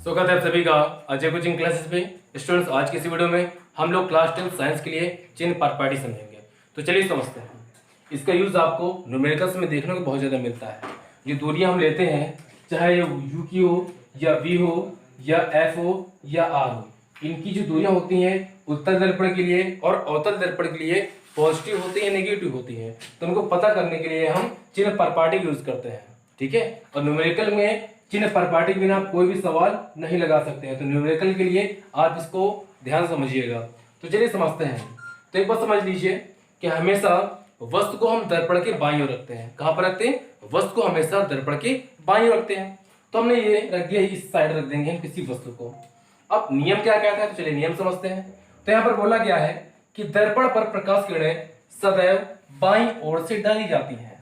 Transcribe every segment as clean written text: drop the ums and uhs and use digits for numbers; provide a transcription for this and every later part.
स्वागत है आप सभी का अजय कोचिंग क्लासेस पे। स्टूडेंट्स, आज की इस वीडियो में हम लोग क्लास 10 साइंस के लिए चिन्ह पार्टी समझेंगे। तो चलिए समझते हैं। इसका यूज आपको न्यूमेरिकल्स में देखने को बहुत ज़्यादा मिलता है। ये दूरियां हम लेते हैं, चाहे ये यू की हो या वी हो या एफ हो या आर हो, इनकी जो दूरियां होती हैं उत्तल दर्पण के लिए और अवतल दर्पण के लिए पॉजिटिव होती है, नेगेटिव होती है। तो उनको पता करने के लिए हम चिन्ह पार्टी यूज करते हैं, ठीक है। और न्यूमेरिकल में चिन्ह परपाटी के बिना आप कोई भी सवाल नहीं लगा सकते हैं। तो न्यूमेरिकल के लिए आप इसको ध्यान समझिएगा। तो चलिए समझते हैं। तो एक बात समझ लीजिए कि हमेशा वस्तु को हम दर्पण के बाईं ओर रखते हैं। कहां पर रखते हैं? वस्तु को हमेशा दर्पण के बाईं ओर रखते हैं। तो हमने ये रख दिया, इस साइड रख देंगे हम किसी वस्तु को। अब नियम क्या कहता है? तो चलिए नियम समझते हैं। तो यहाँ पर बोला गया है कि दर्पण पर प्रकाश किरणें सदैव बाईं ओर से डाली जाती हैं।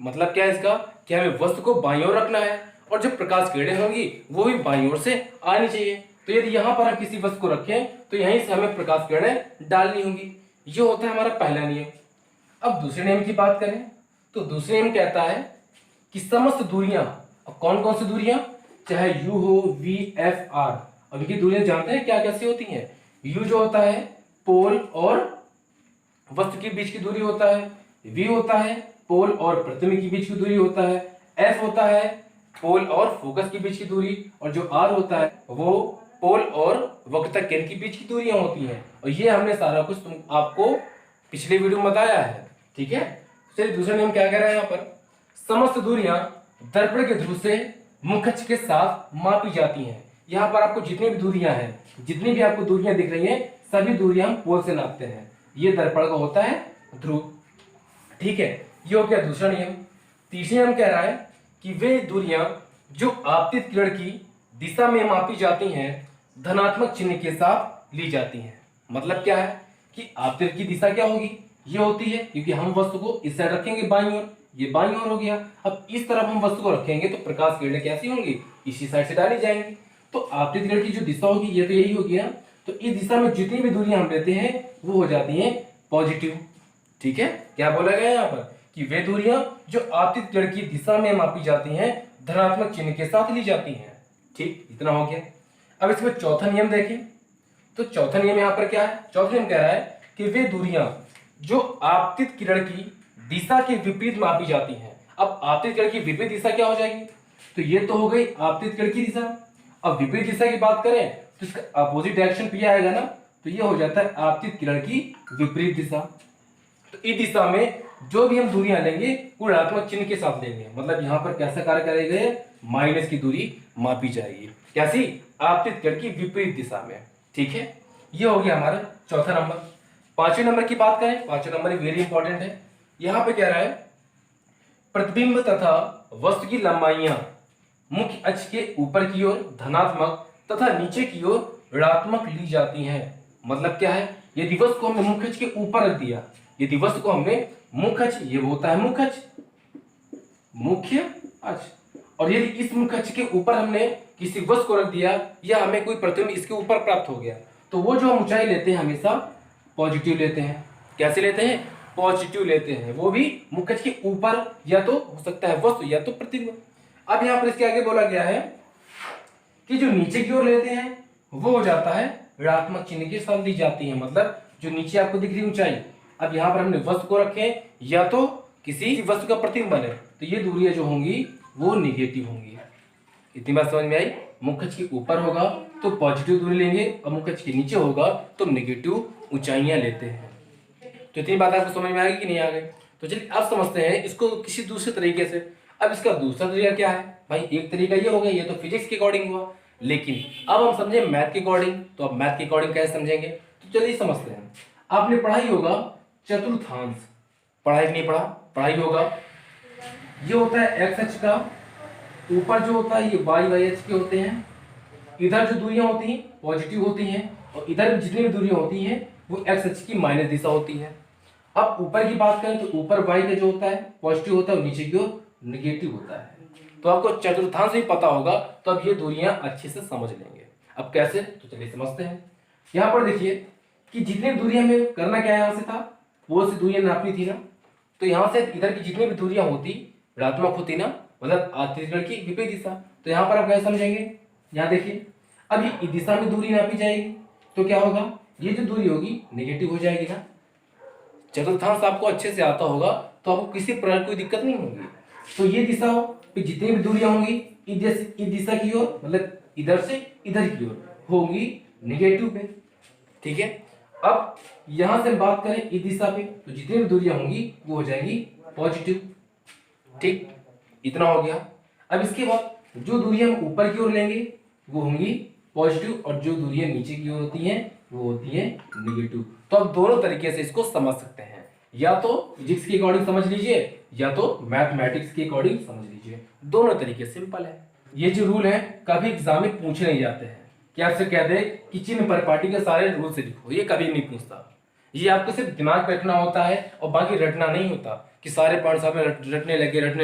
मतलब क्या है इसका? कि हमें वस्तु को बाईं ओर रखना है और जो प्रकाश किरणें होंगी वो भी बाईं ओर से आनी चाहिए। तो यदि यहाँ पर हम किसी वस्तु को रखें तो यहीं से हमें प्रकाश किरणें डालनी होंगी। ये होता है हमारा पहला नियम। अब दूसरे नियम की बात करें तो दूसरे नियम कहता है कि समस्त दूरियां, अब कौन कौन सी दूरियां, चाहे यू हो, वी, एफ, आर, अब इनकी दूरियां जानते हैं क्या कैसी होती हैं। यू जो होता है पोल और वस्तु के बीच की दूरी होता है, वी होता है पोल और प्रतिबिंब के बीच की दूरी होता है, एफ होता है पोल और फोकस के बीच की दूरी, और जो आर होता है वो पोल और वक्रता केंद्र के बीच की दूरियां होती हैं। और ये हमने सारा कुछ आपको पिछले वीडियो में बताया है, ठीक है। चलिए दूसरा नियम क्या कह रहा है यहाँ पर? समस्त दूरियां दर्पण के ध्रुव से मुख्य अक्ष के साथ मापी जाती हैं। यहाँ पर आपको जितनी भी दूरियां हैं, जितनी भी आपको दूरियां दिख रही हैं, सभी दूरियां हम पोल से नापते हैं। ये दर्पण का होता है ध्रुव, ठीक है। ये हो गया दूसरा नियम। तीसरा नियम कह रहा है कि वे दूरियां जो आपतित किरण की दिशा में मापी जाती हैं धनात्मक चिन्ह के साथ ली जाती हैं। मतलब क्या है कि आपतित की दिशा क्या होगी? ये होती है, क्योंकि हम वस्तु को इस साइड रखेंगे बाईं ओर, ये बाईं ओर हो गया। अब इस तरफ हम वस्तु को रखेंगे तो प्रकाश किरणें कैसी होंगी? इसी साइड से डाली जाएंगी। तो आपतित किरण की जो दिशा होगी ये तो यही होगी ना। तो इस दिशा में जितनी भी दूरियां हम लेते हैं वो हो जाती हैं पॉजिटिव, ठीक है। क्या बोला गया है यहाँ पर? कि वे दूरियां जो आपतित किरण की दिशा में मापी जाती हैं धनात्मक चिन्ह के साथ ली जाती हैं। ठीक, इतना हो गया। अब इसमें चौथा नियम देखें। तो चौथा नियम यहाँ पर क्या है? चौथा नियम कह रहा है कि वे दूरियां जो आपतित किरण की दिशा के विपरीत मापी जाती हैं। अब आपतित किरण की विपरीत दिशा क्या हो जाएगी? तो ये तो हो गई आपतित किरण की दिशा। अब विपरीत दिशा की बात करें तो इसका अपोजिट डायरेक्शन पे आएगा ना, तो ये हो जाता है आपतित किरण की विपरीत दिशा। तो इस दिशा में जो भी हम दूरियां लेंगे वो ऋणात्मक चिन्ह के साथ लेंगे। मतलब यहाँ पर कैसा कार्य करेगा? माइनस की दूरी मापी जाएगी। कैसी? आपतित किरण की विपरीत दिशा में, ठीक है। ये हो गया हमारा चौथा नंबर। पांचवें नंबर की बात करें, पांचवें नंबर वेरी इंपॉर्टेंट है। यहाँ पे कह रहा है प्रतिबिंब तथा वस्तु की लंबाइयां मुख्य अक्ष के ऊपर की ओर धनात्मक तथा नीचे की ओर ऋणात्मक ली जाती हैं। मतलब क्या है? यदि वस्तु को हमने मुख्य अक्ष के ऊपर रख दिया, यदि वस्तु को हमने मुख्य अक्ष, ये होता है मुख्य अक्ष, मुख्य अक्ष, और यदि इस मुख्य अक्ष के ऊपर हमने किसी वस्तु को रख दिया या हमें कोई प्रतिबिंब इसके ऊपर प्राप्त हो गया, तो वो जो हम ऊंचाई लेते हैं हमेशा पॉजिटिव लेते हैं। कैसे लेते हैं? पॉजिटिव लेते हैं। वो भी मुख्य अक्ष के ऊपर, या तो हो सकता है वस्तु या तो प्रतिबिंब। अब यहाँ पर इसके आगे बोला गया है कि जो नीचे की ओर लेते हैं वो हो जाता है ऋणात्मक चिन्ह के साथ दी जाती है। मतलब जो नीचे आपको दिख रही ऊंचाई, अब यहाँ पर हमने वस्तु को रखे या तो किसी वस्तु का प्रतिबिंब बने, तो ये दूरियां जो होंगी वो निगेटिव होंगी। इतनी बात समझ में आई? मुख्य अक्ष के ऊपर होगा तो पॉजिटिव दूरी लेंगे और मुख्य अक्ष के नीचे होगा तो नेगेटिव ऊंचाइयां लेते हैं। तो इतनी बात आपको समझ में आ गई कि नहीं आ गई? तो चलिए अब समझते हैं इसको किसी दूसरे तरीके से। अब इसका दूसरा तरीका क्या है? भाई एक तरीका ये हो गया, ये तो फिजिक्स के अकॉर्डिंग हुआ, लेकिन अब हम समझे मैथ के अकॉर्डिंग। तो अब मैथ के अकॉर्डिंग कैसे समझेंगे? तो चलिए समझते हैं। आपने पढ़ाई होगा चतुर्थांश, पढ़ाई नहीं पढ़ा? पढ़ाई होगा। ये होता है एक्स अक्ष का, ऊपर जो होता है ये वाई अक्ष के होते हैं। इधर जो दूरियां होती हैं पॉजिटिव होती हैं और इधर जितनी भी दूरियां होती हैं वो एक्स अक्ष की माइनस दिशा होती है। अब ऊपर की बात करें तो ऊपर वाई का जो होता है पॉजिटिव होता है और नीचे की ओर नेगेटिव होता है। तो आपको चतुर्थांश भी पता होगा तो अब ये दूरियां अच्छे से समझ लेंगे। अब कैसे? तो चलिए समझते हैं। यहाँ पर देखिए कि जितनी दूरी हमें करना क्या है, यहाँ से था पोल से दूरियां नापनी थी ना, तो यहाँ से इधर की जितनी भी दूरियां होती ऋणात्मक होती ना, मतलब आपतित किरण की विपरीत दिशा। तो यहाँ पर आप कैसे समझेंगे? यहाँ देखिए, अब ये दिशा में दूरी नापी जाएगी तो क्या होगा, ये जो दूरी होगी नेगेटिव हो जाएगी ना। चतुर्थांश आपको अच्छे से आता होगा तो आपको किसी प्रकार की कोई दिक्कत नहीं होगी। तो ये दिशा हो फिर जितनी भी दूरियां होंगी इस दिशा की ओर, मतलब इधर से इधर की ओर होंगी नेगेटिव पे। ठीक है, अब यहां से बात करें इस दिशा पे तो जितनी भी दूरियां होंगी वो हो जाएंगी पॉजिटिव। ठीक, इतना हो गया। अब इसके बाद जो दूरियां हम ऊपर की ओर लेंगे वो होंगी पॉजिटिव और जो दूरियां नीचे की ओर होती हैं वो होती है नेगेटिव। तो आप दोनों तरीके से इसको समझ सकते हैं, या तो फिजिक्स के अकॉर्डिंग समझ लीजिए या तो मैथमेटिक्स के अकॉर्डिंग समझ लीजिए, दोनों तरीके सिंपल है। ये जो रूल है कभी एग्जाम में पूछे नहीं जाते हैं कि आपसे कह दे कि चिन्ह परिपाटी के सारे रूल से लिखो, ये कभी नहीं पूछता। ये आपको सिर्फ दिमाग पे रखना होता है और बाकी रटना नहीं होता कि सारे पॉइंट्स आप रटने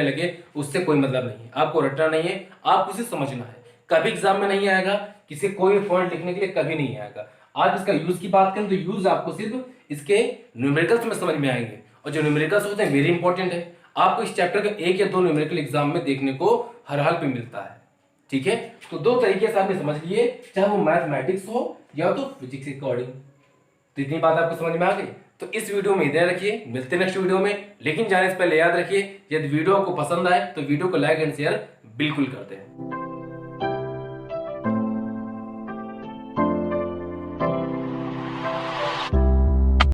लगे, उससे कोई मतलब नहीं है। आपको रटना नहीं है, आपको उसे समझना है। कभी एग्जाम में नहीं आएगा, किसी कोई पॉइंट लिखने के लिए कभी नहीं आएगा। आप इसका यूज की बात करें तो यूज आपको सिर्फ इसके न्यूमेरिकल्स में समझ में आएंगे, और जो न्यूमेरिकल्स होते हैं वेरी इंपॉर्टेंट है। आपको इस चैप्टर का 1 या 2 न्यूमेरिकल एग्जाम में देखने को हर हाल पे मिलता है। ठीक है, तो 2 तरीके से आपने समझ लिए, चाहे वो मैथमेटिक्स हो या तो फिजिक्स के अकॉर्डिंग। तो इतनी बात आपको समझ में आ गई। तो इस वीडियो में इधर रखिए, मिलते हैं नेक्स्ट वीडियो में। लेकिन जाने से पहले याद रखिए, यदि वीडियो आपको पसंद आए तो वीडियो को लाइक एंड शेयर बिल्कुल कर दें।